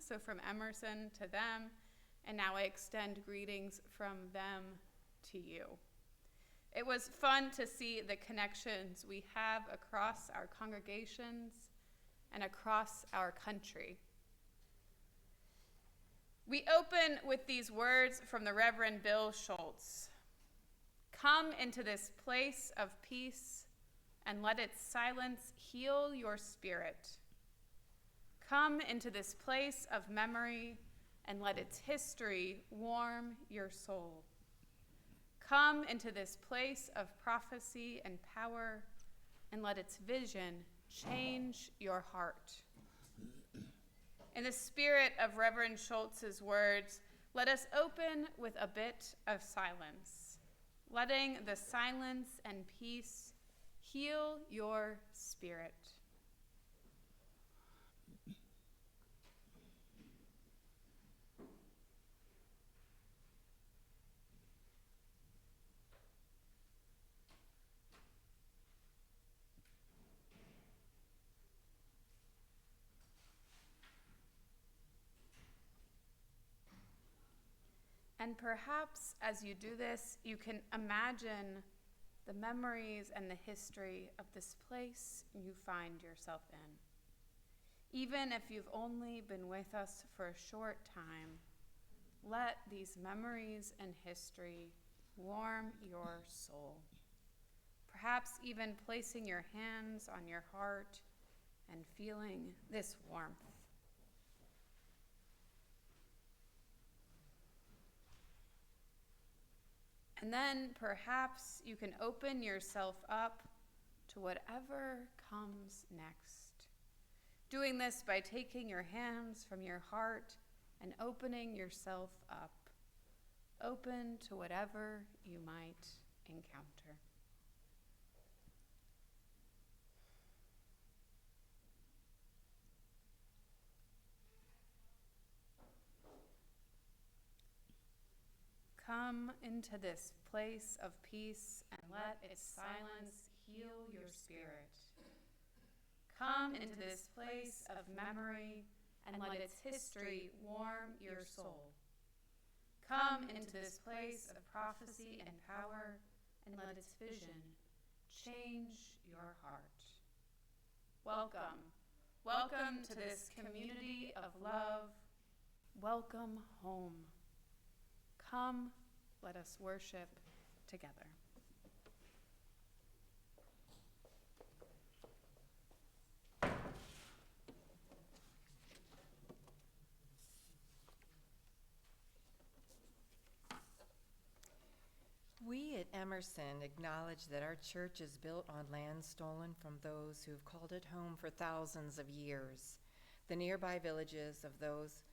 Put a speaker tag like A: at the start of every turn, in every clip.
A: so from Emerson to them, and now I extend greetings from them to you. It was fun to see the connections we have across our congregations and across our country. We open with these words from the Reverend Bill Schultz. Come into this place of peace and let its silence heal your spirit. Come into this place of memory and let its history warm your soul. Come into this place of prophecy and power and let its vision change your heart. In the spirit of Reverend Schultz's words, let us open with a bit of silence, letting the silence and peace heal your spirit. And perhaps as you do this, you can imagine the memories and the history of this place you find yourself in. Even if you've only been with us for a short time, let these memories and history warm your soul. Perhaps even placing your hands on your heart and feeling this warmth. And then perhaps you can open yourself up to whatever comes next. Doing this by taking your hands from your heart and opening yourself up, open to whatever you might encounter. Come into this place of peace and let its silence heal your spirit. Come into this place of memory and let its history warm your soul. Come into this place of prophecy and power and let its vision change your heart. Welcome. Welcome to this community of love. Welcome home. Come, let us worship together.
B: We at Emerson acknowledge that our church is built on land stolen from those who have called it home for thousands of years. The nearby villages of those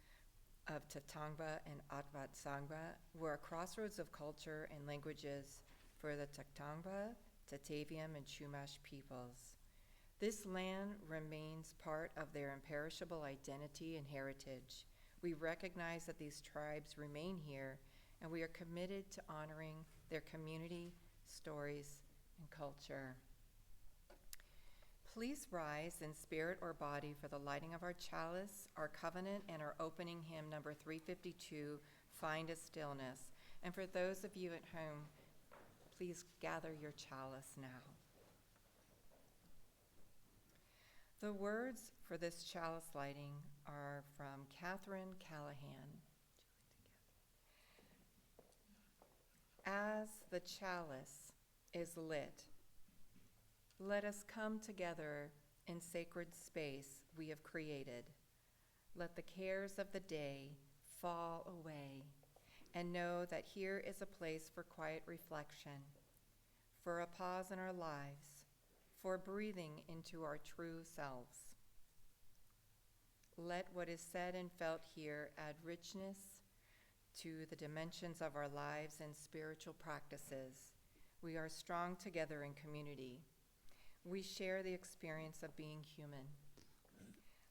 B: of Tatangba and Atvatsangba were a crossroads of culture and languages for the Tatangba, Tataviam, and Chumash peoples. This land remains part of their imperishable identity and heritage. We recognize that these tribes remain here, and we are committed to honoring their community, stories, and culture. Please rise in spirit or body for the lighting of our chalice, our covenant, and our opening hymn, number 352, Find a Stillness. And for those of you at home, please gather your chalice now. The words for this chalice lighting are from Catherine Callahan. As the chalice is lit, let us come together in sacred space we have created. Let the cares of the day fall away and know that here is a place for quiet reflection, for a pause in our lives, for breathing into our true selves. Let what is said and felt here add richness to the dimensions of our lives and spiritual practices. We are strong together in community. We share the experience of being human.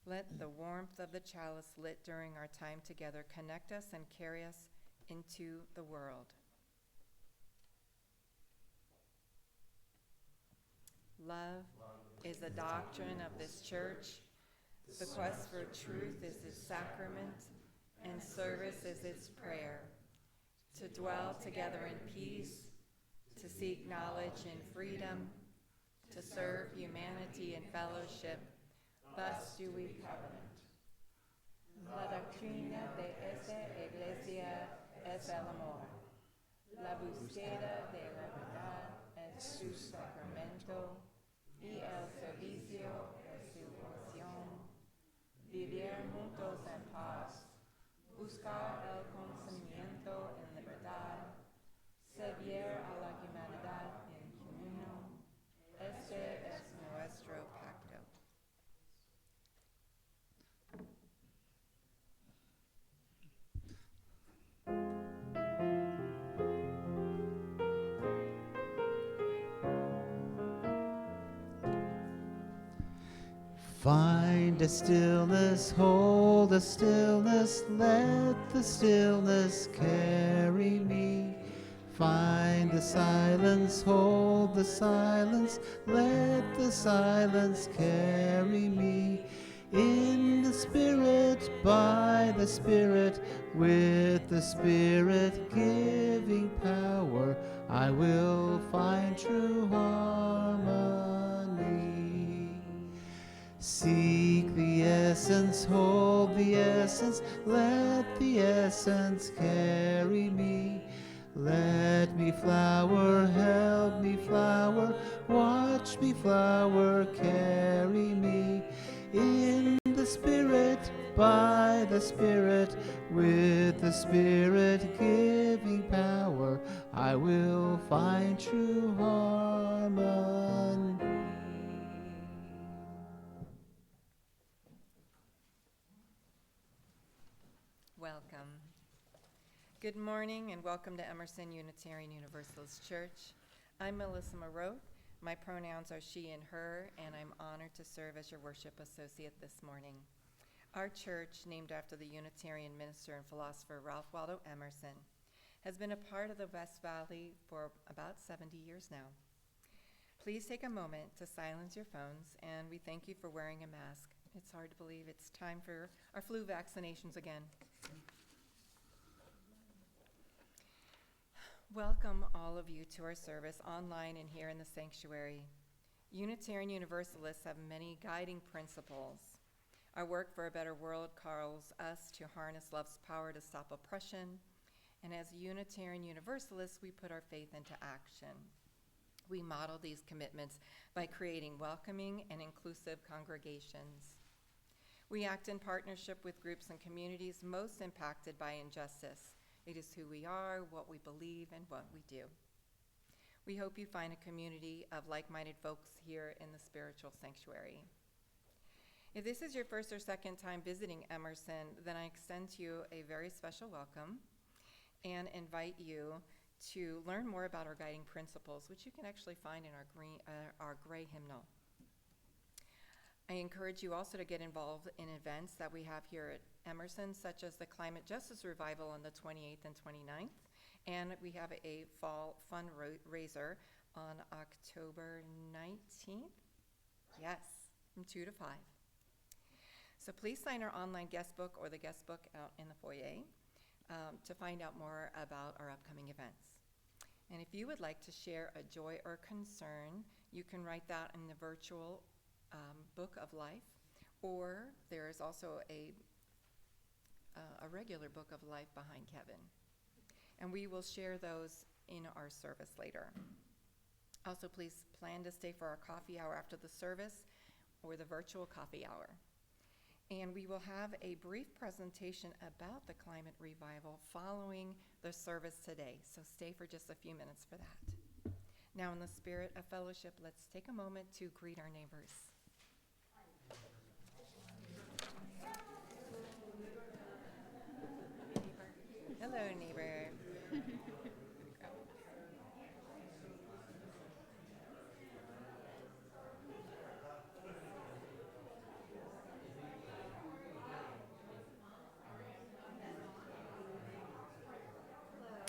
B: Let the warmth of the chalice lit during our time together connect us and carry us into the world. Love is the doctrine of this church. The quest for truth is its sacrament, and service is its prayer. To dwell together in peace, to seek knowledge in freedom, to serve humanity in fellowship, thus do we covenant. La doctrina de esta iglesia es el amor. La búsqueda de la verdad es su sacramento y el servicio es su oración. Vivir juntos en paz, buscar el conocimiento en libertad, servir a la humanidad en comunión. Este es nuestro pacto.
C: Find a stillness, hold a stillness, let the stillness carry me. Find the silence, hold the silence, let the silence carry me. In the Spirit, by the Spirit, with the Spirit giving power, I will find true harmony. Seek the essence, hold the essence, let the essence carry me. Let me flower, help me flower, watch me flower, carry me. In the Spirit, by the Spirit, with the Spirit giving power, I will find true harmony.
B: Welcome. Good morning and welcome to Emerson Unitarian Universalist Church. I'm Melissa Marote. My pronouns are she and her, and I'm honored to serve as your worship associate this morning. Our church, named after the Unitarian minister and philosopher Ralph Waldo Emerson, has been a part of the West Valley for about 70 years now. Please take a moment to silence your phones, and we thank you for wearing a mask. It's hard to believe it's time for our flu vaccinations again. Welcome all of you to our service online and here in the sanctuary. Unitarian Universalists have many guiding principles. Our work for a better world calls us to harness love's power to stop oppression, and as Unitarian Universalists, we put our faith into action. We model these commitments by creating welcoming and inclusive congregations. We act in partnership with groups and communities most impacted by injustice. It is who we are, what we believe, and what we do. We hope you find a community of like-minded folks here in the spiritual sanctuary. If this is your first or second time visiting Emerson, then I extend to you a very special welcome and invite you to learn more about our guiding principles, which you can actually find in our gray hymnal. I encourage you also to get involved in events that we have here at Emerson, such as the Climate Justice Revival on the 28th and 29th, and we have a fall fundraiser on October 19th. Yes, from 2 to 5. So please sign our online guest book or the guest book out in the foyer to find out more about our upcoming events. And if you would like to share a joy or concern, you can write that in the virtual book of life, or there is also a regular book of life behind Kevin. And we will share those in our service later. Also, please plan to stay for our coffee hour after the service or the virtual coffee hour. And we will have a brief presentation about the climate revival following the service today. So stay for just a few minutes for that. Now, in the spirit of fellowship, let's take a moment to greet our neighbors. Hello, neighbor.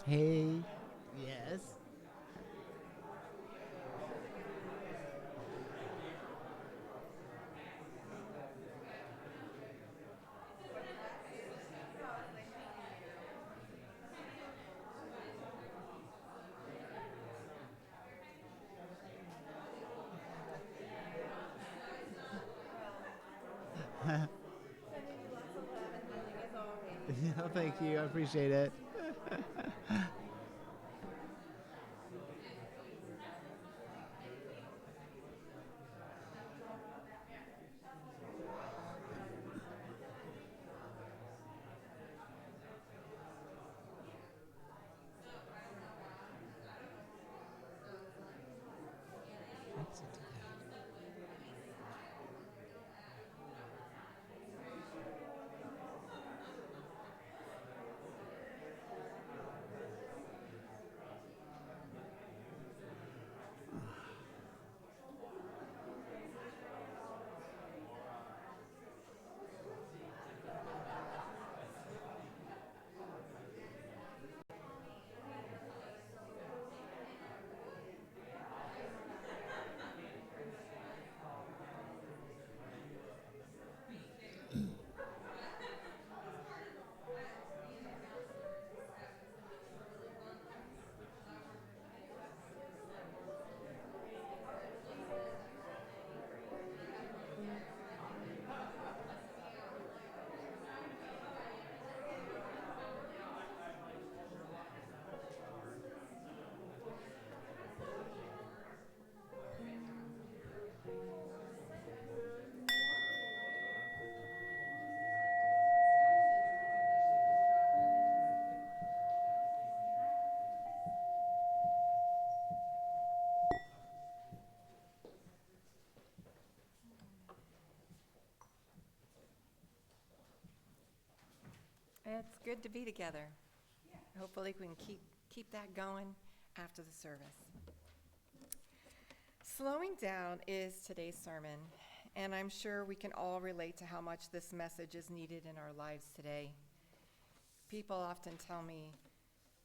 C: Hey, yes. No, thank you. I appreciate it.
B: It's good to be together. Hopefully we can keep that going after the service. Slowing down is today's sermon, and I'm sure we can all relate to how much this message is needed in our lives today. People often tell me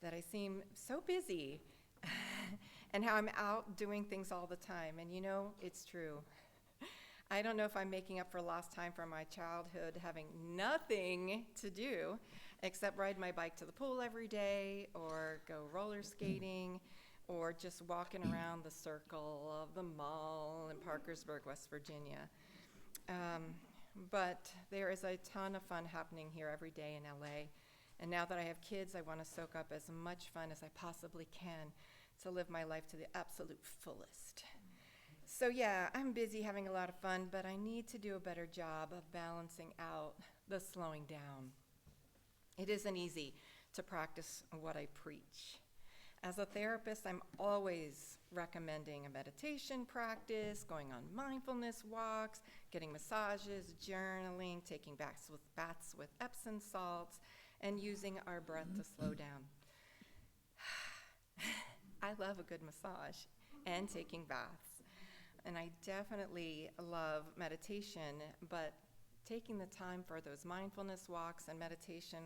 B: that I seem so busy and how I'm out doing things all the time, and you know, it's true. I don't know if I'm making up for lost time from my childhood having nothing to do except ride my bike to the pool every day or go roller skating or just walking around the circle of the mall in Parkersburg, West Virginia. But there is a ton of fun happening here every day in LA. And now that I have kids, I want to soak up as much fun as I possibly can to live my life to the absolute fullest. So yeah, I'm busy having a lot of fun, but I need to do a better job of balancing out the slowing down. It isn't easy to practice what I preach. As a therapist, I'm always recommending a meditation practice, going on mindfulness walks, getting massages, journaling, taking baths with Epsom salts, and using our breath to slow down. I love a good massage and taking baths. And I definitely love meditation, but taking the time for those mindfulness walks and meditation,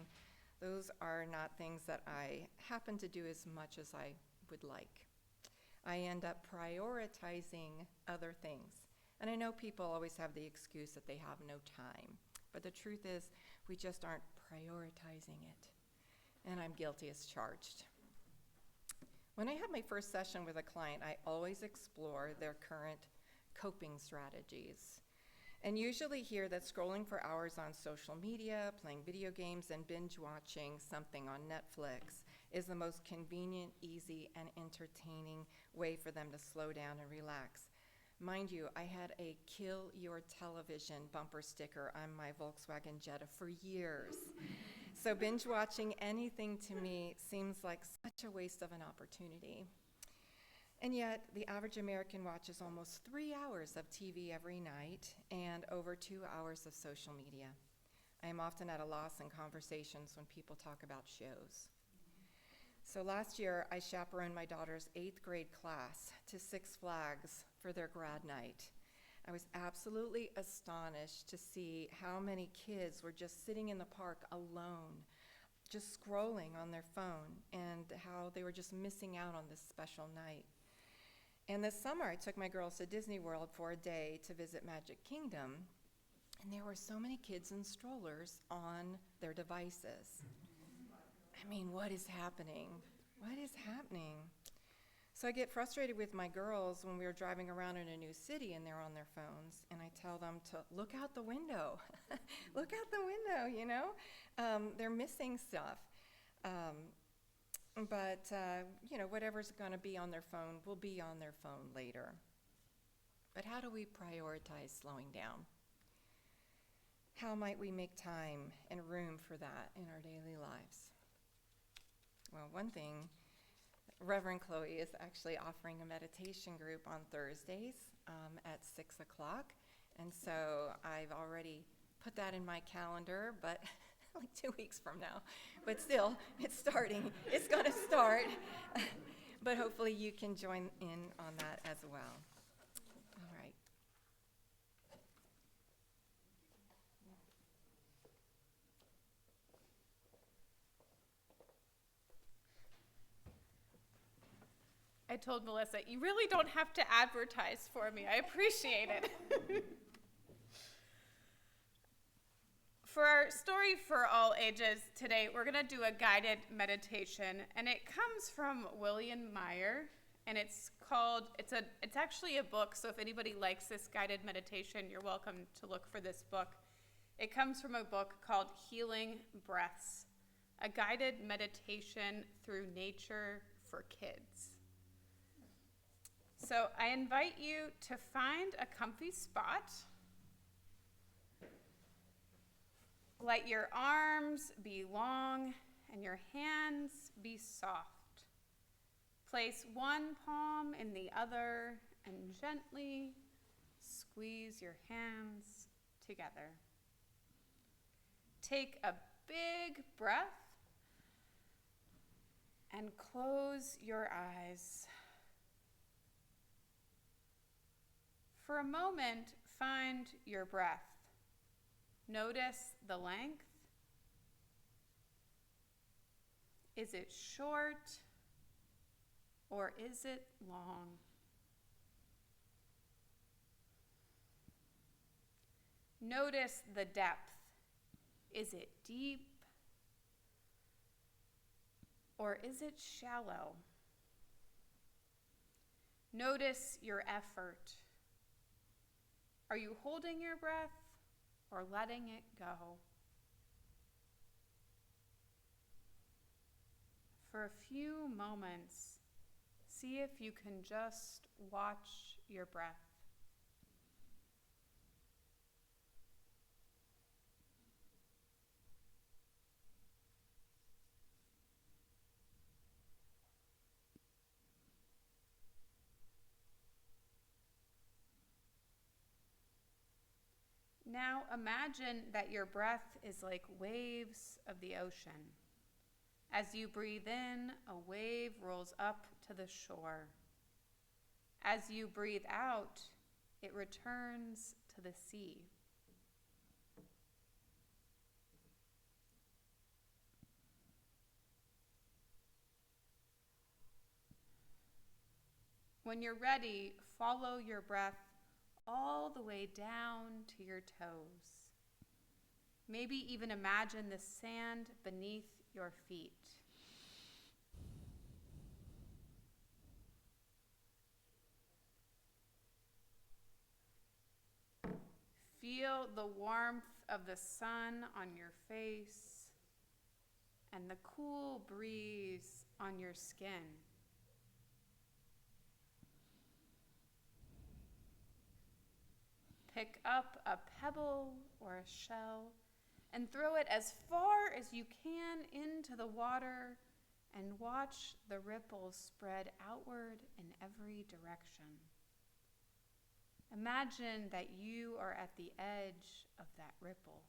B: those are not things that I happen to do as much as I would like. I end up prioritizing other things. And I know people always have the excuse that they have no time, but the truth is we just aren't prioritizing it. And I'm guilty as charged. When I have my first session with a client, I always explore their current coping strategies and usually hear that scrolling for hours on social media, playing video games, and binge watching something on Netflix is the most convenient, easy, and entertaining way for them to slow down and relax. Mind you, I had a kill your television bumper sticker on my Volkswagen Jetta for years. So binge watching anything to me seems like such a waste of an opportunity. And yet, the average American watches almost 3 hours of TV every night and over 2 hours of social media. I am often at a loss in conversations when people talk about shows. So last year, I chaperoned my daughter's 8th grade class to Six Flags for their grad night. I was absolutely astonished to see how many kids were just sitting in the park alone, just scrolling on their phone, and how they were just missing out on this special night. And this summer, I took my girls to Disney World for a day to visit Magic Kingdom, and there were so many kids in strollers on their devices. I mean, what is happening? What is happening? So I get frustrated with my girls when we were driving around in a new city and they're on their phones, and I tell them to look out the window. Look out the window, you know? They're missing stuff. But whatever's going to be on their phone will be on their phone later. But how do we prioritize slowing down? How might we make time and room for that in our daily lives? Well, one thing, Reverend Chloe is actually offering a meditation group on Thursdays at 6 o'clock. And so I've already put that in my calendar, but like 2 weeks from now. But still, it's starting. It's going to start. But hopefully you can join in on that as well. All right.
A: I told Melissa, you really don't have to advertise for me. I appreciate it. For our story for all ages today, we're going to do a guided meditation, and it comes from William Meyer, and it's actually a book, so if anybody likes this guided meditation, you're welcome to look for this book. It comes from a book called Healing Breaths, a guided meditation through nature for kids. So I invite you to find a comfy spot. Let your arms be long and your hands be soft. Place one palm in the other and gently squeeze your hands together. Take a big breath and close your eyes. For a moment, find your breath. Notice the length. Is it short or is it long? Notice the depth. Is it deep or is it shallow? Notice your effort. Are you holding your breath or letting it go? For a few moments, see if you can just watch your breath. Now imagine that your breath is like waves of the ocean. As you breathe in, a wave rolls up to the shore. As you breathe out, it returns to the sea. When you're ready, follow your breath all the way down to your toes. Maybe even imagine the sand beneath your feet. Feel the warmth of the sun on your face and the cool breeze on your skin. Pick up a pebble or a shell and throw it as far as you can into the water and watch the ripples spread outward in every direction. Imagine that you are at the edge of that ripple.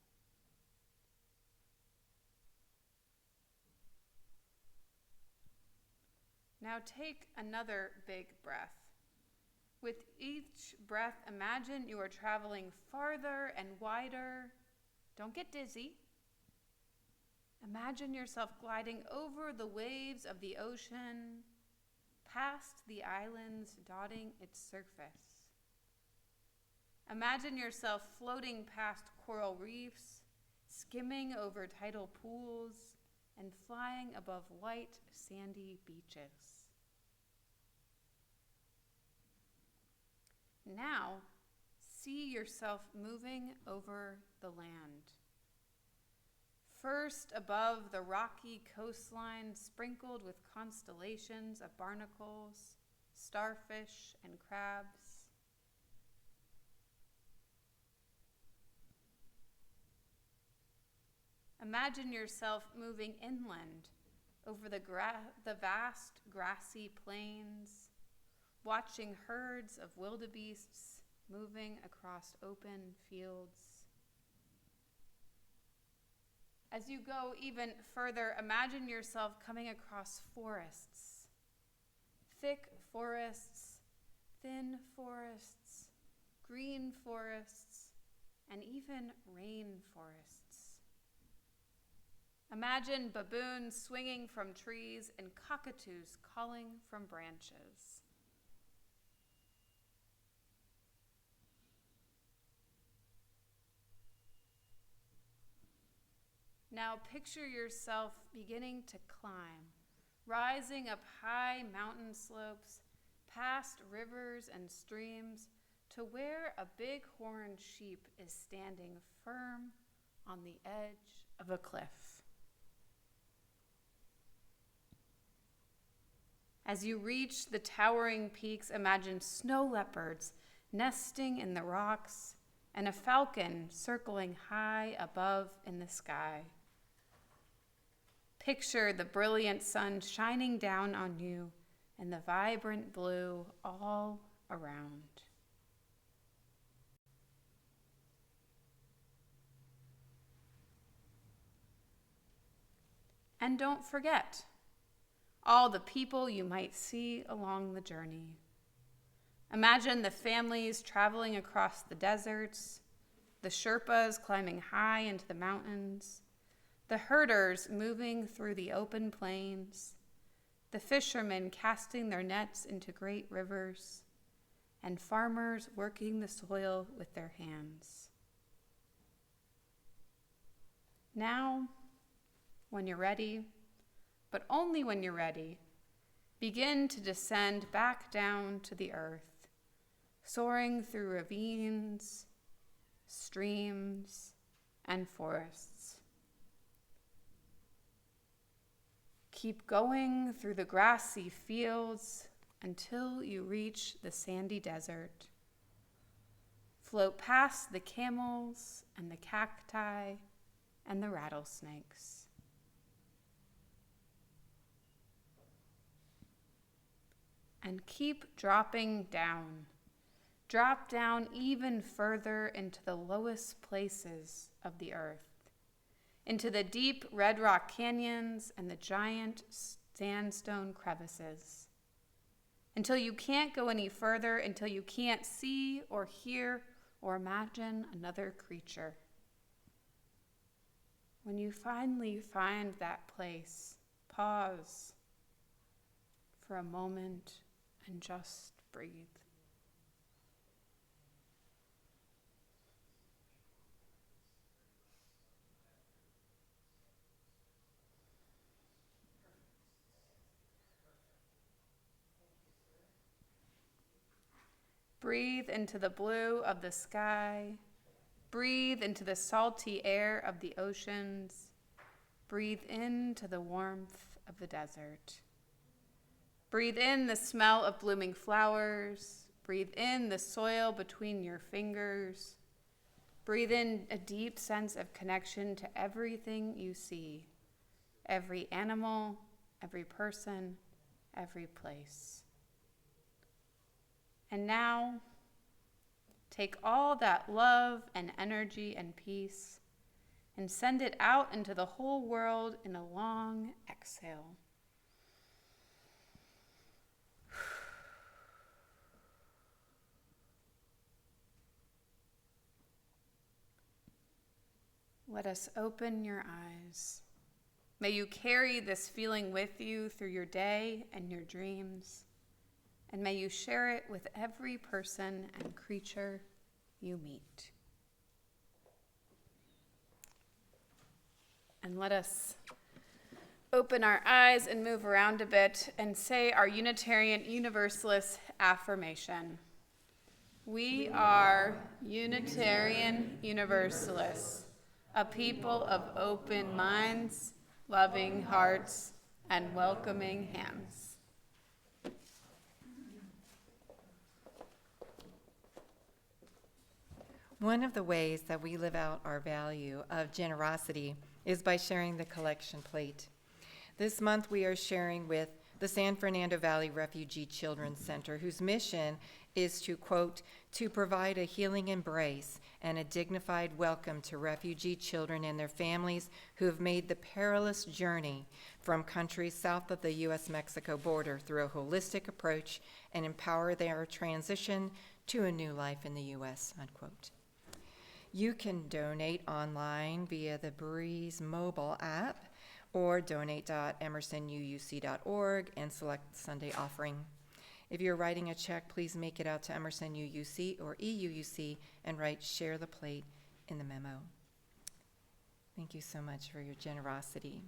A: Now take another big breath. With each breath, imagine you are traveling farther and wider. Don't get dizzy. Imagine yourself gliding over the waves of the ocean, past the islands dotting its surface. Imagine yourself floating past coral reefs, skimming over tidal pools, and flying above white, sandy beaches. Now, see yourself moving over the land. first above the rocky coastline sprinkled with constellations of barnacles, starfish, and crabs. Imagine yourself moving inland over the vast grassy plains, watching herds of wildebeests moving across open fields. As you go even further, imagine yourself coming across forests, thick forests, thin forests, green forests, and even rainforests. Imagine baboons swinging from trees and cockatoos calling from branches. Now picture yourself beginning to climb, rising up high mountain slopes, past rivers and streams, to where a bighorn sheep is standing firm on the edge of a cliff. As you reach the towering peaks, imagine snow leopards nesting in the rocks and a falcon circling high above in the sky. Picture the brilliant sun shining down on you and the vibrant blue all around. And don't forget all the people you might see along the journey. Imagine the families traveling across the deserts, the Sherpas climbing high into the mountains, the herders moving through the open plains, the fishermen casting their nets into great rivers, and farmers working the soil with their hands. Now, when you're ready, but only when you're ready, begin to descend back down to the earth, soaring through ravines, streams, and forests. Keep going through the grassy fields until you reach the sandy desert. Float past the camels and the cacti and the rattlesnakes. And keep dropping down. Drop down even further into the lowest places of the earth, into the deep red rock canyons and the giant sandstone crevices, until you can't go any further, until you can't see or hear or imagine another creature. When you finally find that place, pause for a moment and just breathe. Breathe into the blue of the sky. Breathe into the salty air of the oceans. Breathe into the warmth of the desert. Breathe in the smell of blooming flowers. Breathe in the soil between your fingers. Breathe in a deep sense of connection to everything you see, every animal, every person, every place. And now, take all that love and energy and peace and send it out into the whole world in a long exhale. Let us open your eyes. May you carry this feeling with you through your day and your dreams, and may you share it with every person and creature you meet. And let us open our eyes and move around a bit and say our Unitarian Universalist affirmation. We are Unitarian Universalists. a people of open minds, loving hearts, and welcoming hands.
B: One of the ways that we live out our value of generosity is by sharing the collection plate. This month we are sharing with the San Fernando Valley Refugee Children's Center, whose mission is to, quote, to provide a healing embrace and a dignified welcome to refugee children and their families who have made the perilous journey from countries south of the U.S.-Mexico border through a holistic approach and empower their transition to a new life in the U.S., unquote. You can donate online via the Breeze mobile app or donate.emersonuuc.org and select Sunday offering. If you're writing a check, please make it out to Emerson UUC or EUUC and write "Share the Plate" in the memo. Thank you so much for your generosity.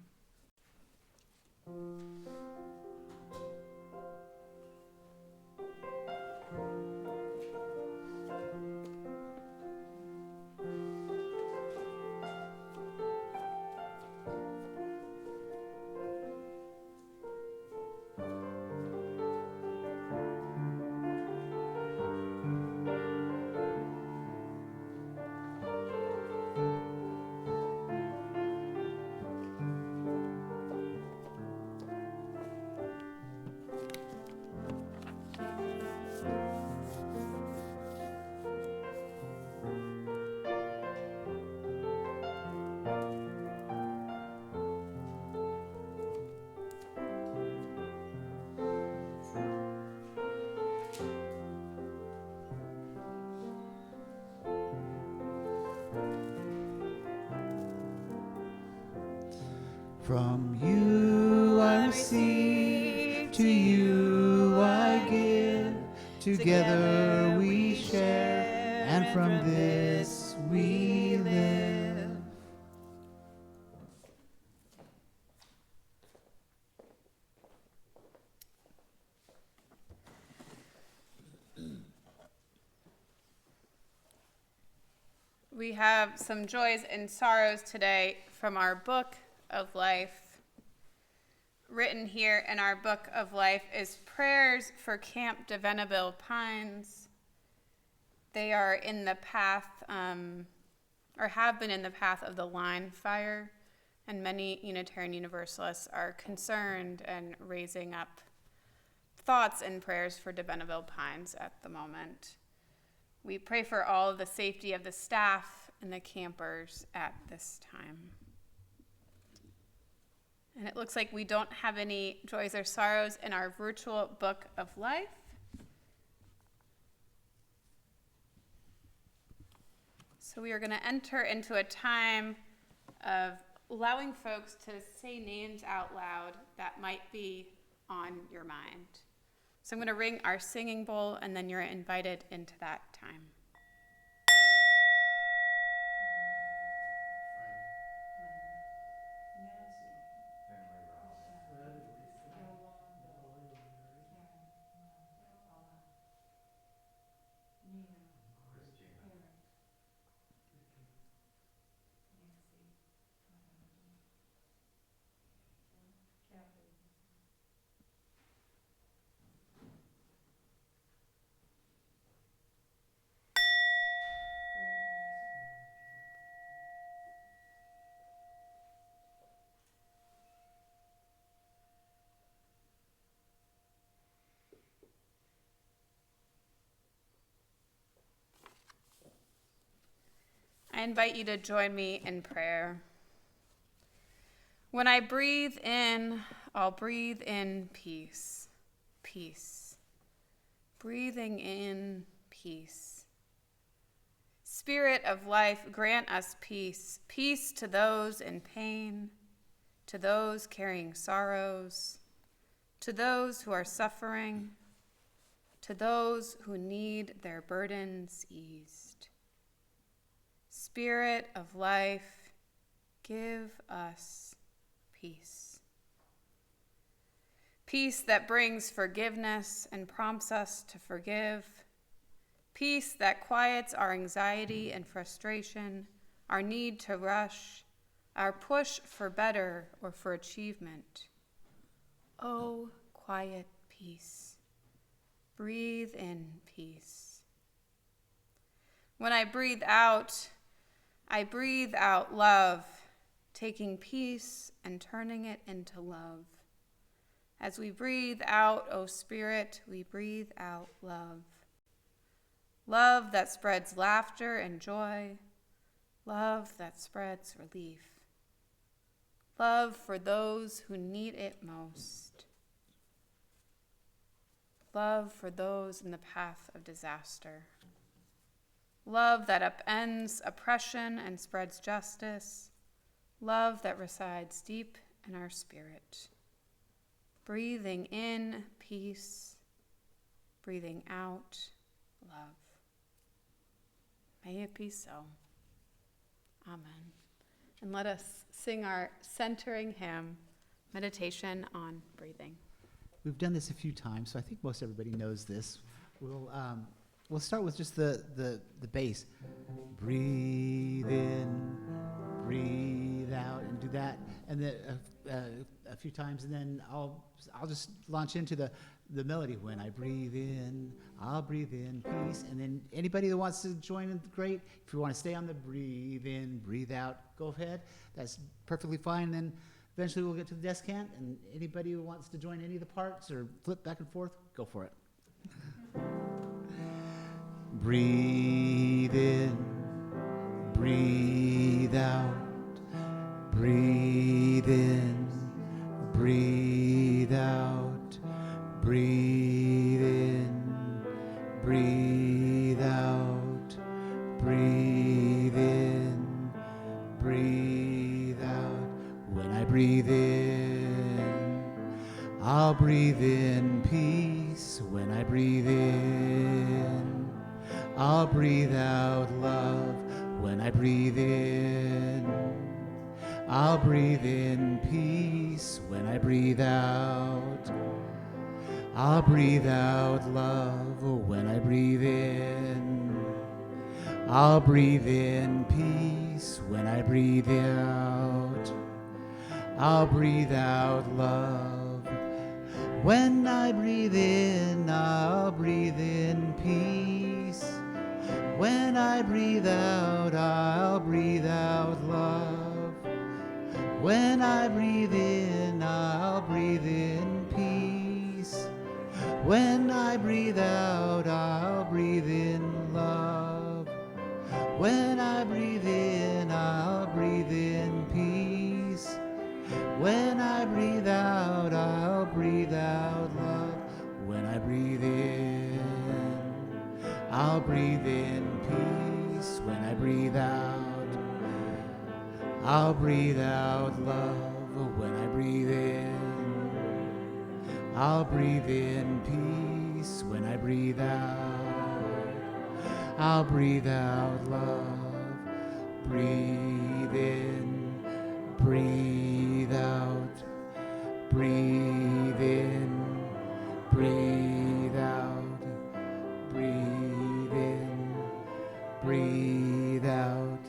C: From you I receive, to you I give. Together we share, and from this we live.
A: We have some joys and sorrows today from our book of life. Written here in our book of life is prayers for Camp de Venneville Pines. They are in the path, or have been in the path of the line fire, and many Unitarian Universalists are concerned and raising up thoughts and prayers for de Venneville Pines at the moment. We pray for all of the safety of the staff and the campers at this time. And it looks like we don't have any joys or sorrows in our virtual book of life. So we are going to enter into a time of allowing folks to say names out loud that might be on your mind. So I'm going to ring our singing bowl, and then you're invited into that time. I invite you to join me in prayer. When I breathe in, I'll breathe in peace, peace. Breathing in peace. Spirit of life, grant us peace, peace to those in pain, to those carrying sorrows, to those who are suffering, to those who need their burdens eased. Spirit of life, give us peace. Peace that brings forgiveness and prompts us to forgive. Peace that quiets our anxiety and frustration our need to rush, our push for better or for achievement. Oh, quiet peace. Breathe in peace. When I breathe out love, taking peace and turning it into love. As we breathe out, O Spirit, we breathe out love. Love that spreads laughter and joy. Love that spreads relief. Love for those who need it most. Love for those in the path of disaster. Love that upends oppression and spreads justice. Love that resides deep in our spirit. Breathing in peace, breathing out love. May it be so. Amen. And let us sing our centering hymn, Meditation on Breathing.
C: We've done this a few times, so I think most everybody knows this. We'll start with just the bass. Breathe in, breathe out, and do that, and then a few times, and then I'll just launch into the melody. When I breathe in, I'll breathe in peace, and then anybody that wants to join in, great. If you want to stay on the breathe in, breathe out, go ahead. That's perfectly fine. Then eventually we'll get to the descant, and anybody who wants to join any of the parts or flip back and forth, go for it. Breathe in, breathe out, breathe in, breathe out, breathe in, breathe out, breathe in, breathe out. When I breathe in, I'll breathe in peace. When I breathe in, I'll breathe out love. When I breathe in, I'll breathe in peace. When I breathe out, I'll breathe out love. When I breathe in, I'll breathe in peace. When I breathe out, I'll breathe out love. When I breathe in, I'll breathe in peace. When I breathe out, I'll breathe out love. When I breathe in, I'll breathe in peace. When I breathe out, I'll breathe in love. When I breathe in, I'll breathe in peace. When I breathe out, I'll breathe out love. When I breathe in, I'll breathe in peace. When I breathe out, I'll breathe out love. When I breathe in, I'll breathe in peace. When I breathe out, I'll breathe out love. Breathe in, breathe out, breathe in, breathe out, breathe in, breathe out,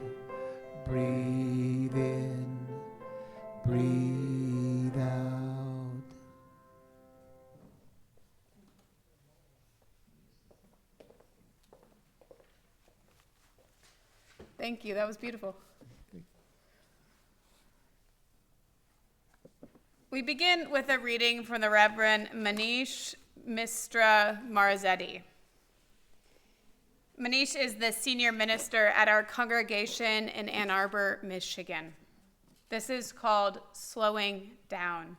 C: breathe in, breathe out.
A: Thank you. That was beautiful. We begin with a reading from the Reverend Manish Mistra Marzetti. Manish is the senior minister at our congregation in Ann Arbor, Michigan. This is called Slowing Down.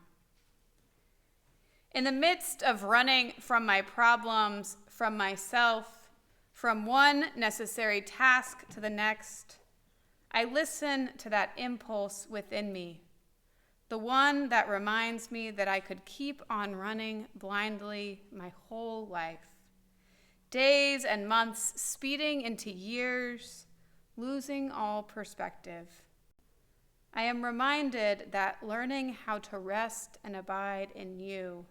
A: In the midst of running from my problems, from myself, from one necessary task to the next, I listen to that impulse within me, the one that reminds me that I could keep on running blindly my whole life. Days and months speeding into years, losing all perspective. I am reminded that learning how to rest and abide in you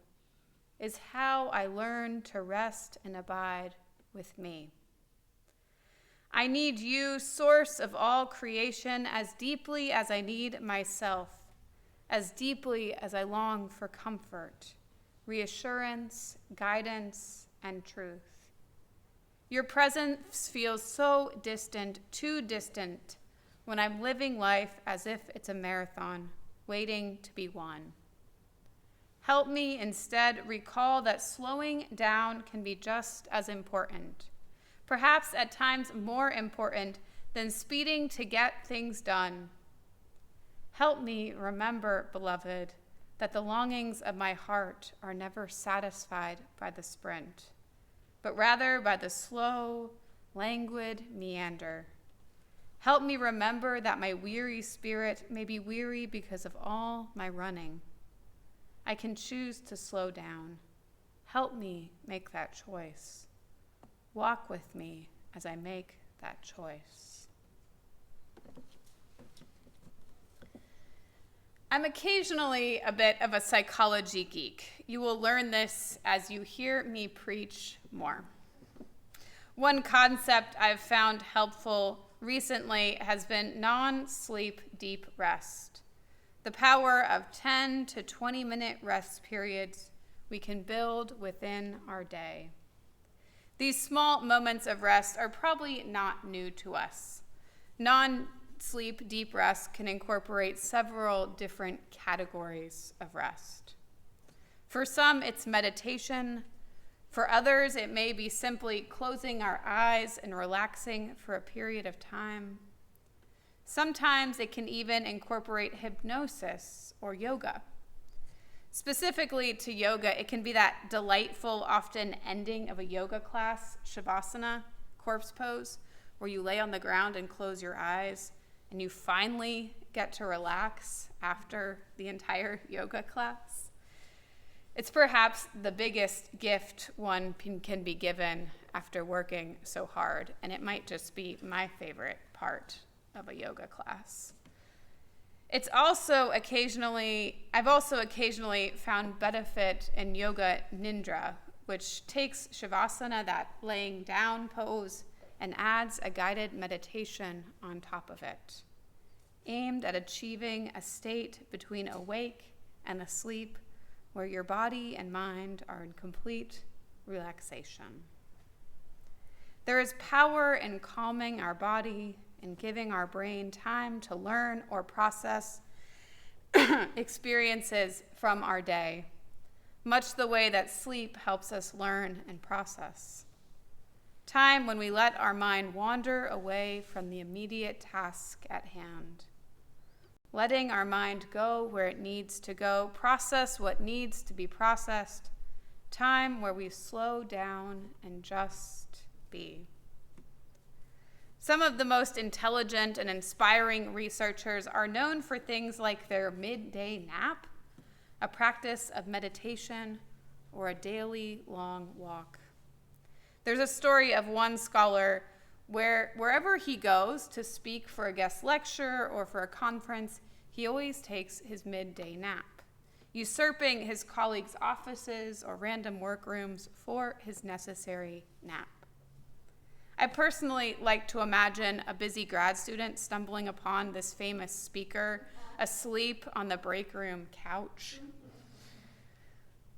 A: is how I learn to rest and abide with me. I need you, source of all creation, as deeply as I need myself, as deeply as I long for comfort, reassurance, guidance, and truth. Your presence feels so distant, too distant, when I'm living life as if it's a marathon, waiting to be won. Help me instead recall that slowing down can be just as important, perhaps at times more important than speeding to get things done. Help me remember, beloved, that the longings of my heart are never satisfied by the sprint, but rather by the slow, languid meander. Help me remember that my weary spirit may be weary because of all my running. I can choose to slow down. Help me make that choice. Walk with me as I make that choice. I'm occasionally a bit of a psychology geek. You will learn this as you hear me preach more. One concept I've found helpful recently has been non-sleep deep rest. The power of 10 to 20-minute rest periods we can build within our day. These small moments of rest are probably not new to us. Non-sleep deep rest can incorporate several different categories of rest. For some, it's meditation. For others, it may be simply closing our eyes and relaxing for a period of time. Sometimes it can even incorporate hypnosis or yoga. Specifically to yoga, it can be that delightful, often ending of a yoga class, shavasana, corpse pose, where you lay on the ground and close your eyes, and you finally get to relax after the entire yoga class. It's perhaps the biggest gift one can be given after working so hard, and it might just be my favorite part of a yoga class. I've also occasionally found benefit in yoga nidra, which takes shavasana, that laying down pose, and adds a guided meditation on top of it, aimed at achieving a state between awake and asleep, where your body and mind are in complete relaxation. There is power in calming our body and giving our brain time to learn or process experiences from our day, much the way that sleep helps us learn and process. Time when we let our mind wander away from the immediate task at hand. Letting our mind go where it needs to go, process what needs to be processed. Time where we slow down and just be. Some of the most intelligent and inspiring researchers are known for things like their midday nap, a practice of meditation, or a daily long walk. There's a story of one scholar where wherever he goes to speak for a guest lecture or for a conference, he always takes his midday nap, usurping his colleagues' offices or random workrooms for his necessary nap. I personally like to imagine a busy grad student stumbling upon this famous speaker asleep on the break room couch.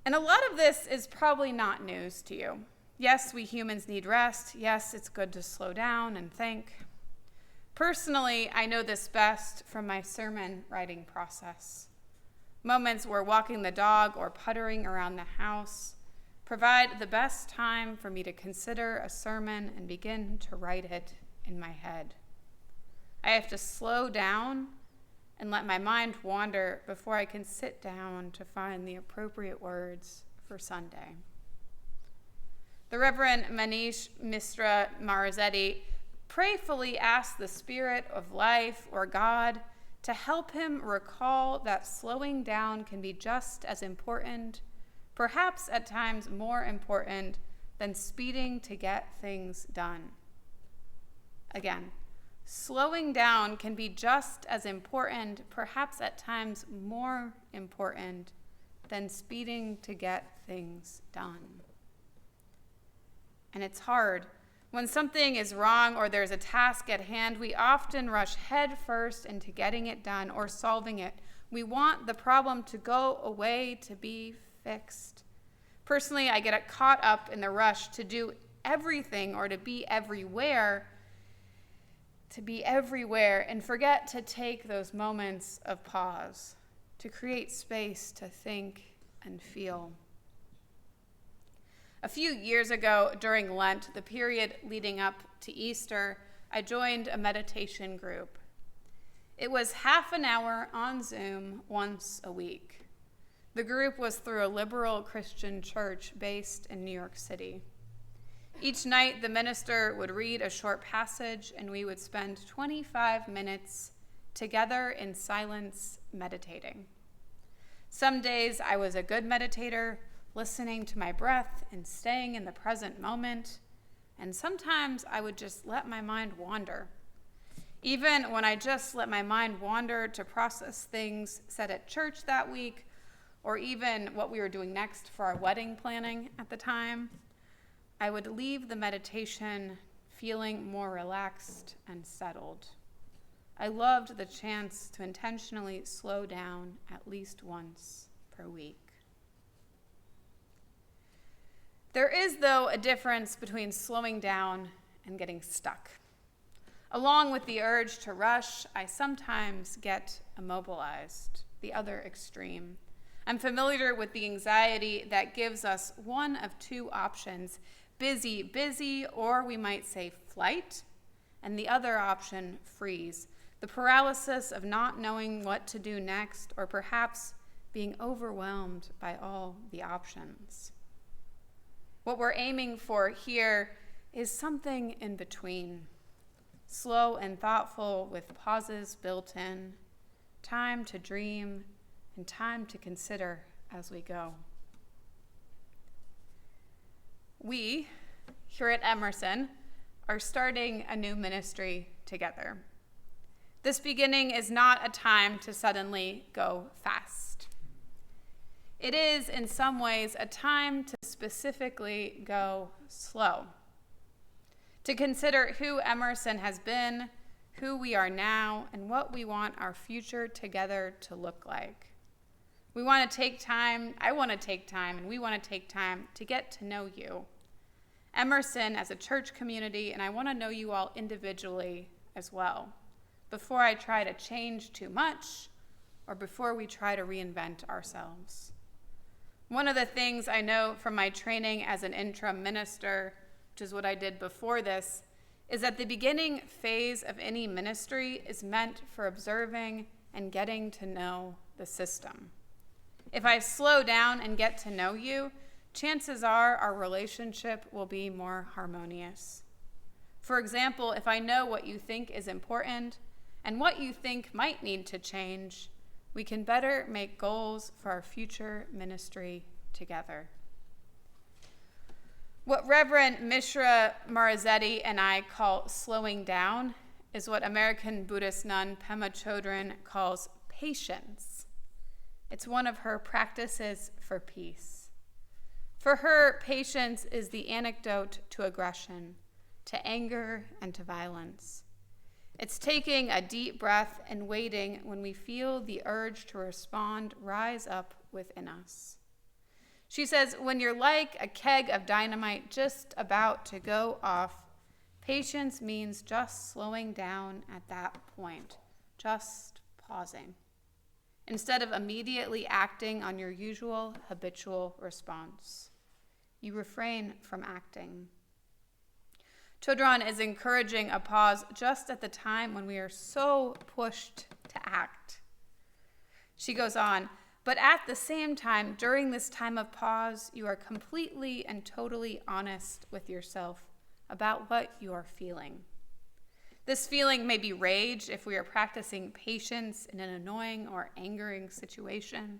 A: And a lot of this is probably not news to you. Yes, we humans need rest. Yes, it's good to slow down and think. Personally, I know this best from my sermon writing process. Moments where walking the dog or puttering around the house provide the best time for me to consider a sermon and begin to write it in my head. I have to slow down and let my mind wander before I can sit down to find the appropriate words for Sunday. The Reverend Manish Misra Marote prayerfully asked the Spirit of life or God to help him recall that slowing down can be just as important, perhaps at times more important, than speeding to get things done. Again, slowing down can be just as important, perhaps at times more important, than speeding to get things done. And it's hard When something is wrong or there's a task at hand, we often rush headfirst into getting it done or solving it. We want the problem to go away, to be fixed. Personally, I get caught up in the rush to do everything or to be everywhere, and forget to take those moments of pause, to create space to think and feel. A few years ago, during Lent, the period leading up to Easter, I joined a meditation group. It was half an hour on Zoom once a week. The group was through a liberal Christian church based in New York City. Each night, the minister would read a short passage, and we would spend 25 minutes together in silence meditating. Some days I was a good meditator, listening to my breath and staying in the present moment, and sometimes I would just let my mind wander. Even when I just let my mind wander to process things said at church that week, or even what we were doing next for our wedding planning at the time, I would leave the meditation feeling more relaxed and settled. I loved the chance to intentionally slow down at least once per week. There is, though, a difference between slowing down and getting stuck. Along with the urge to rush, I sometimes get immobilized, the other extreme. I'm familiar with the anxiety that gives us one of two options: busy, or we might say flight, and the other option, freeze. The paralysis of not knowing what to do next, or perhaps being overwhelmed by all the options. What we're aiming for here is something in between. Slow and thoughtful with pauses built in, time to dream and time to consider as we go. We, here at Emerson, are starting a new ministry together. This beginning is not a time to suddenly go fast. It is, in some ways, a time to specifically go slow. To consider who Emerson has been, who we are now, and what we want our future together to look like. We want to take time, I want to take time, and we want to take time to get to know you. Emerson as a church community, and I want to know you all individually as well, before I try to change too much or before we try to reinvent ourselves. One of the things I know from my training as an interim minister, which is what I did before this, is that the beginning phase of any ministry is meant for observing and getting to know the system. If I slow down and get to know you, chances are our relationship will be more harmonious. For example, if I know what you think is important and what you think might need to change, we can better make goals for our future ministry together. What Reverend Mishra Marote and I call slowing down is what American Buddhist nun Pema Chodron calls patience. It's one of her practices for peace. For her, patience is the antidote to aggression, to anger, and to violence. It's taking a deep breath and waiting when we feel the urge to respond rise up within us. She says, when you're like a keg of dynamite just about to go off, patience means just slowing down at that point, just pausing, instead of immediately acting on your usual habitual response. You refrain from acting. Chodron is encouraging a pause just at the time when we are so pushed to act. She goes on, but at the same time, during this time of pause, you are completely and totally honest with yourself about what you are feeling. This feeling may be rage if we are practicing patience in an annoying or angering situation,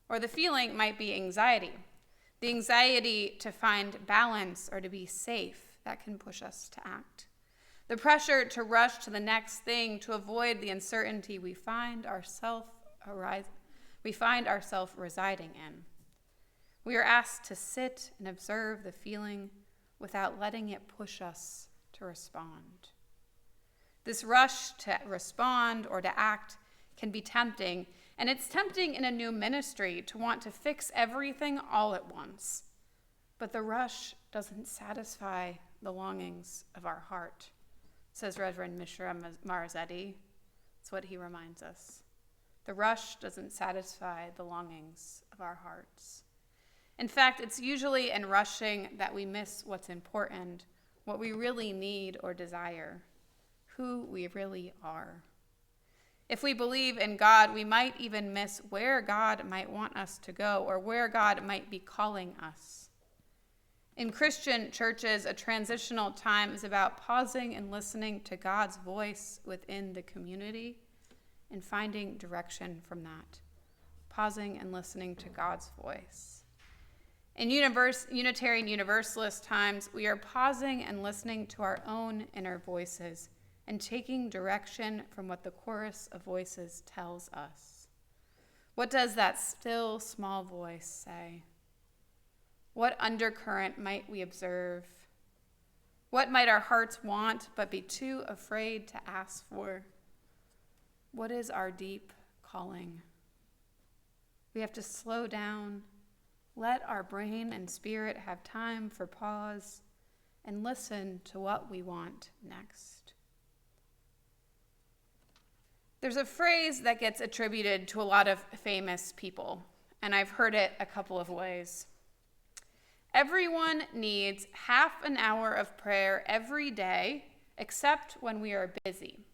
A: or the feeling might be anxiety, the anxiety to find balance or to be safe. That can push us to act. The pressure to rush to the next thing to avoid the uncertainty we find ourselves residing in. We are asked to sit and observe the feeling without letting it push us to respond. This rush to respond or to act can be tempting, and it's tempting in a new ministry to want to fix everything all at once. But the rush doesn't satisfy the longings of our heart, says Reverend Mishra Marote. That's what he reminds us. The rush doesn't satisfy the longings of our hearts. In fact, it's usually in rushing that we miss what's important, what we really need or desire, who we really are. If we believe in God, we might even miss where God might want us to go or where God might be calling us. In Christian churches, a transitional time is about pausing and listening to God's voice within the community and finding direction from that. Pausing and listening to God's voice. In Unitarian Universalist times, we are pausing and listening to our own inner voices and taking direction from what the chorus of voices tells us. What does that still small voice say? What undercurrent might we observe? What might our hearts want but be too afraid to ask for? What is our deep calling? We have to slow down, let our brain and spirit have time for pause, and listen to what we want next. There's a phrase that gets attributed to a lot of famous people, and I've heard it a couple of ways. Everyone needs half an hour of prayer every day, except when we are busy.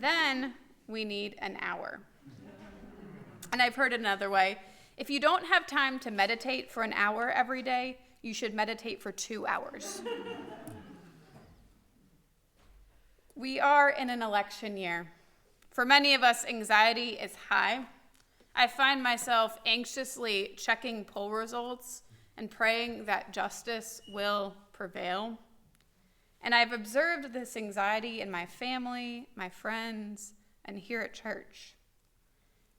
A: Then we need an hour. And I've heard it another way. If you don't have time to meditate for an hour every day, you should meditate for 2 hours. We are in an election year. For many of us, anxiety is high. I find myself anxiously checking poll results and praying that justice will prevail. And I've observed this anxiety in my family, my friends, and here at church.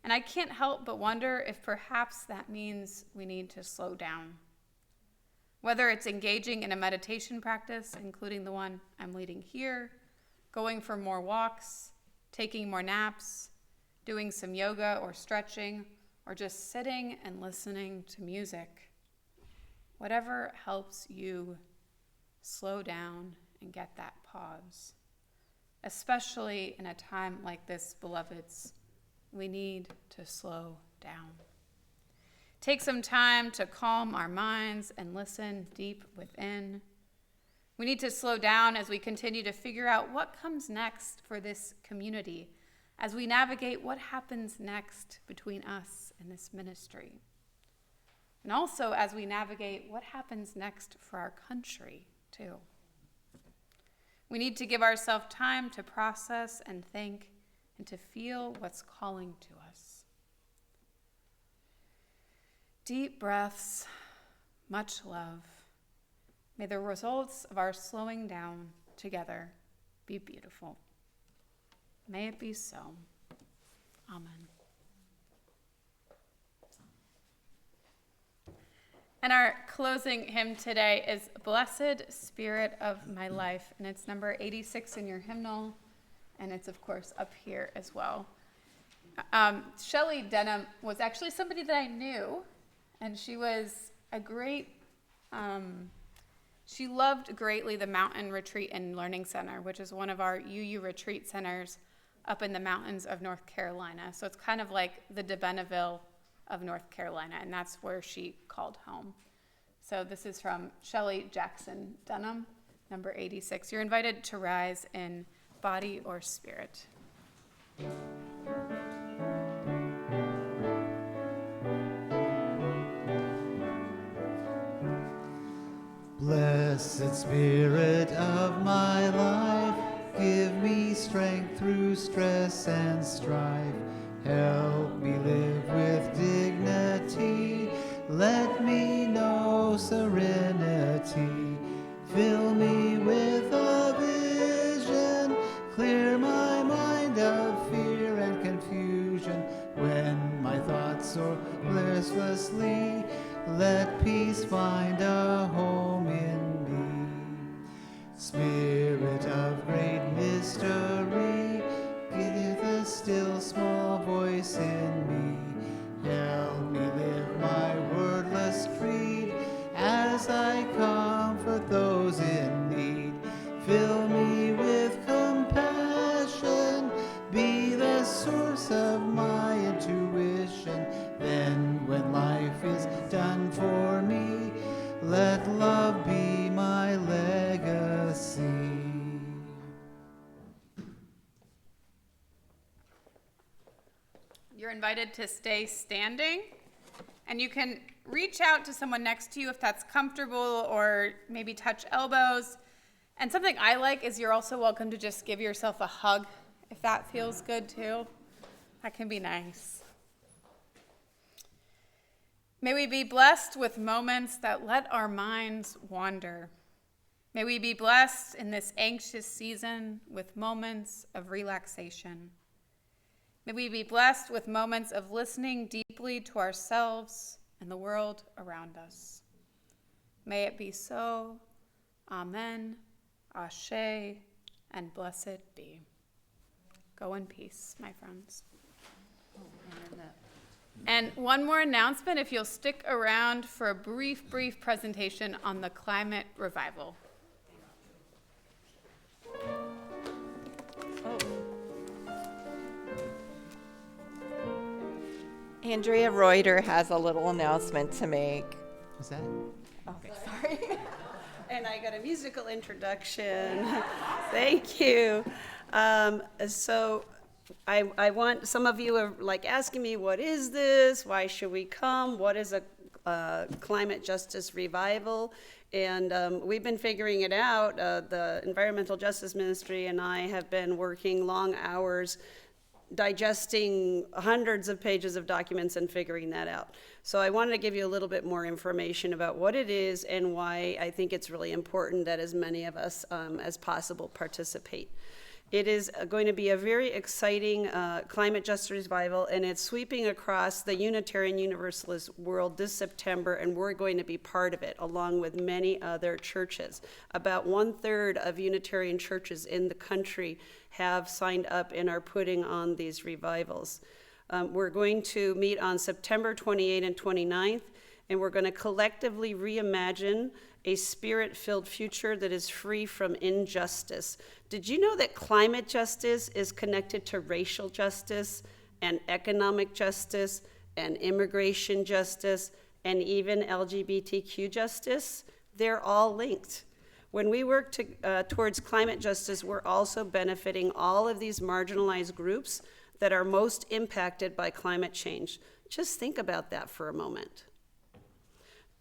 A: And I can't help but wonder if perhaps that means we need to slow down. Whether it's engaging in a meditation practice, including the one I'm leading here, going for more walks, taking more naps, doing some yoga or stretching, or just sitting and listening to music. Whatever helps you slow down and get that pause. Especially in a time like this, beloveds, we need to slow down. Take some time to calm our minds and listen deep within. We need to slow down as we continue to figure out what comes next for this community, as we navigate what happens next between us and this ministry. And also as we navigate what happens next for our country, too. We need to give ourselves time to process and think and to feel what's calling to us. Deep breaths, much love. May the results of our slowing down together be beautiful. May it be so. Amen. And our closing hymn today is Blessed Spirit of My Life, and it's number 86 in your hymnal, and it's, of course, up here as well. Shelley Denham was actually somebody that I knew, and she was a great, she loved greatly the Mountain Retreat and Learning Center, which is one of our UU retreat centers up in the mountains of North Carolina. So it's kind of like the de Benneville of North Carolina, and that's where she called home. So this is from Shelley Jackson Denham, number 86. You're invited to rise in body or spirit.
C: Blessed Spirit of my life, give me strength through stress and strife. Help me live with dignity. Let me know serenity. Fill me with a vision. Clear my mind of fear and confusion. When my thoughts soar restlessly. Let peace find a home in me. Spirit of great mystery, give a still small voice in me. Help me live my wordless creed as I comfort those in need. Fill me with compassion, be the source of my intuition. Then when life is done for me, let love be my legacy.
A: You're invited to stay standing, and you can reach out to someone next to you if that's comfortable, or maybe touch elbows. And something I like is you're also welcome to just give yourself a hug if that feels good too. That can be nice. May we be blessed with moments that let our minds wander. May we be blessed in this anxious season with moments of relaxation. May we be blessed with moments of listening deeply to ourselves and the world around us. May it be so. Amen, Ashe, and blessed be. Go in peace, my friends. And one more announcement, if you'll stick around for a brief presentation on the climate revival.
B: Andrea Reuter has a little announcement to make.
C: What's that?
B: Okay, sorry.
D: And I got a musical introduction. Thank you. So I want, some of you are like asking me, what is this? Why should we come? What is a climate justice revival? And we've been figuring it out. The Environmental Justice Ministry and I have been working long hours digesting hundreds of pages of documents and figuring that out. So I wanted to give you a little bit more information about what it is and why I think it's really important that as many of us as possible participate. It is going to be a very exciting climate justice revival, and it's sweeping across the Unitarian Universalist world this September, and we're going to be part of it, along with many other churches. About 1/3 of Unitarian churches in the country have signed up and are putting on these revivals. We're going to meet on September 28th and 29th, and we're going to collectively reimagine a spirit-filled future that is free from injustice. Did you know that climate justice is connected to racial justice and economic justice and immigration justice and even LGBTQ justice? They're all linked. When we work towards climate justice, we're also benefiting all of these marginalized groups that are most impacted by climate change. Just think about that for a moment.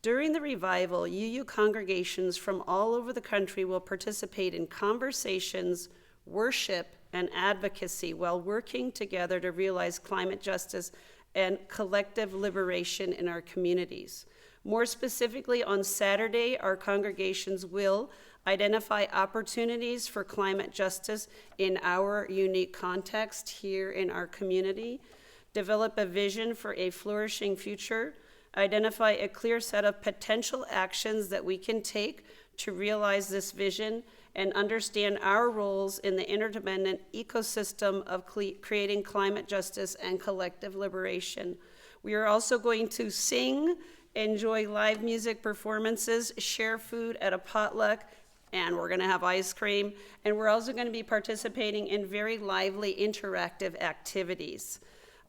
D: During the revival, UU congregations from all over the country will participate in conversations, worship, and advocacy while working together to realize climate justice and collective liberation in our communities. More specifically, on Saturday, our congregations will identify opportunities for climate justice in our unique context here in our community, develop a vision for a flourishing future, identify a clear set of potential actions that we can take to realize this vision, and understand our roles in the interdependent ecosystem of creating climate justice and collective liberation. We are also going to sing, enjoy live music performances, share food at a potluck, and we're going to have ice cream. And we're also going to be participating in very lively interactive activities.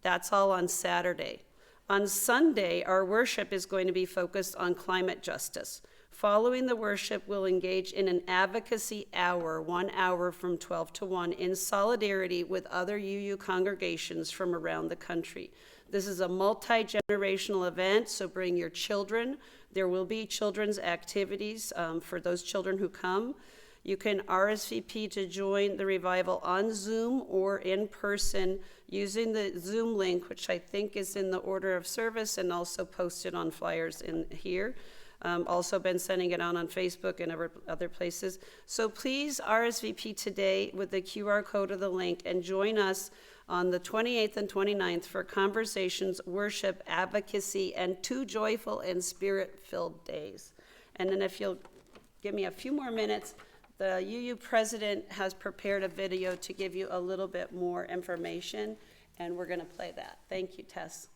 D: That's all on Saturday. On Sunday, our worship is going to be focused on climate justice. Following the worship, we'll engage in an advocacy hour, 1 hour from 12 to 1, in solidarity with other UU congregations from around the country. This is a multi-generational event, so bring your children. There will be children's activities for those children who come. You can RSVP to join the revival on Zoom or in person using the Zoom link, which I think is in the order of service and also posted on flyers in here. Also been sending it out on Facebook and other places. So please RSVP today with the QR code of the link and join us on the 28th and 29th for conversations, worship, advocacy, and 2 joyful and spirit-filled days. And then if you'll give me a few more minutes, the UU president has prepared a video to give you a little bit more information, and we're going to play that. Thank you, Tess.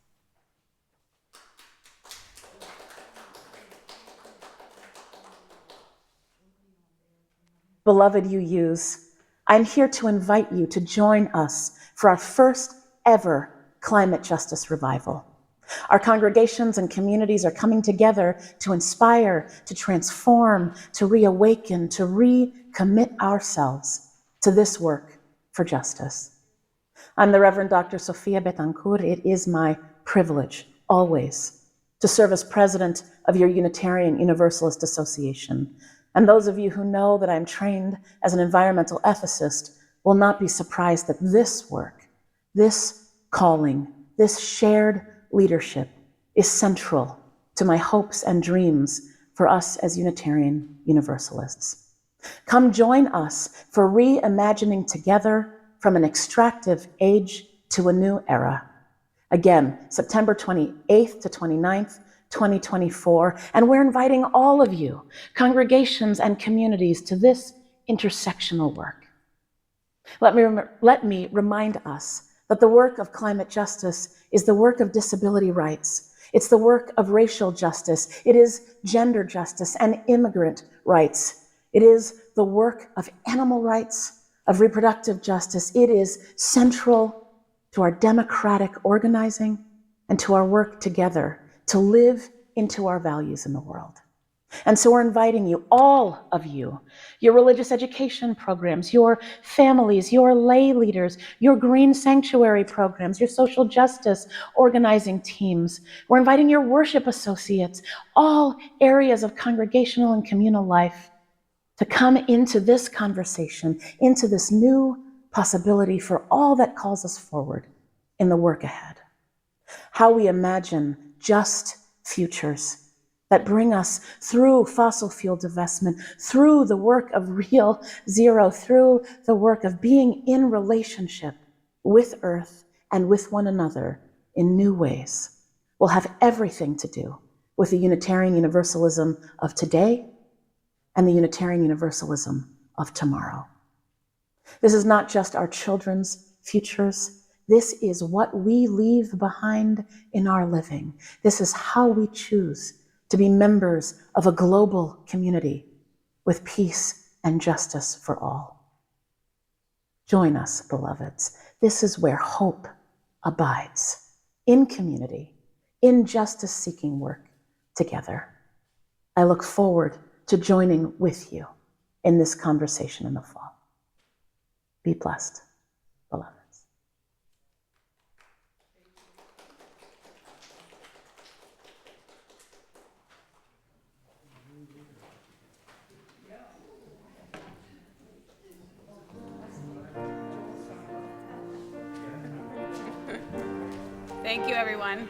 E: Beloved UUs, I'm here to invite you to join us for our first ever climate justice revival. Our congregations and communities are coming together to inspire, to transform, to reawaken, to recommit ourselves to this work for justice. I'm the Reverend Dr. Sofia Betancourt. It is my privilege, always, to serve as president of your Unitarian Universalist Association. And those of you who know that I'm trained as an environmental ethicist will not be surprised that this work, this calling, this shared leadership is central to my hopes and dreams for us as Unitarian Universalists. Come join us for reimagining together from an extractive age to a new era. Again, September 28th to 29th, 2024, and we're inviting all of you, congregations and communities, to this intersectional work. Let me remind us that the work of climate justice is the work of disability rights. It's the work of racial justice. It is gender justice and immigrant rights. It is the work of animal rights, of reproductive justice. It is central to our democratic organizing and to our work together to live into our values in the world. And so we're inviting you, all of you, your religious education programs, your families, your lay leaders, your green sanctuary programs, your social justice organizing teams. We're inviting your worship associates, all areas of congregational and communal life, to come into this conversation, into this new possibility for all that calls us forward in the work ahead. How we imagine just futures that bring us through fossil fuel divestment, through the work of real zero, through the work of being in relationship with Earth and with one another in new ways, will have everything to do with the Unitarian Universalism of today and the Unitarian Universalism of tomorrow. This is not just our children's futures. This is what we leave behind in our living. This is how we choose to be members of a global community with peace and justice for all. Join us, beloveds. This is where hope abides, in community, in justice-seeking work together. I look forward to joining with you in this conversation in the fall. Be blessed, beloveds.
A: Thank you, everyone.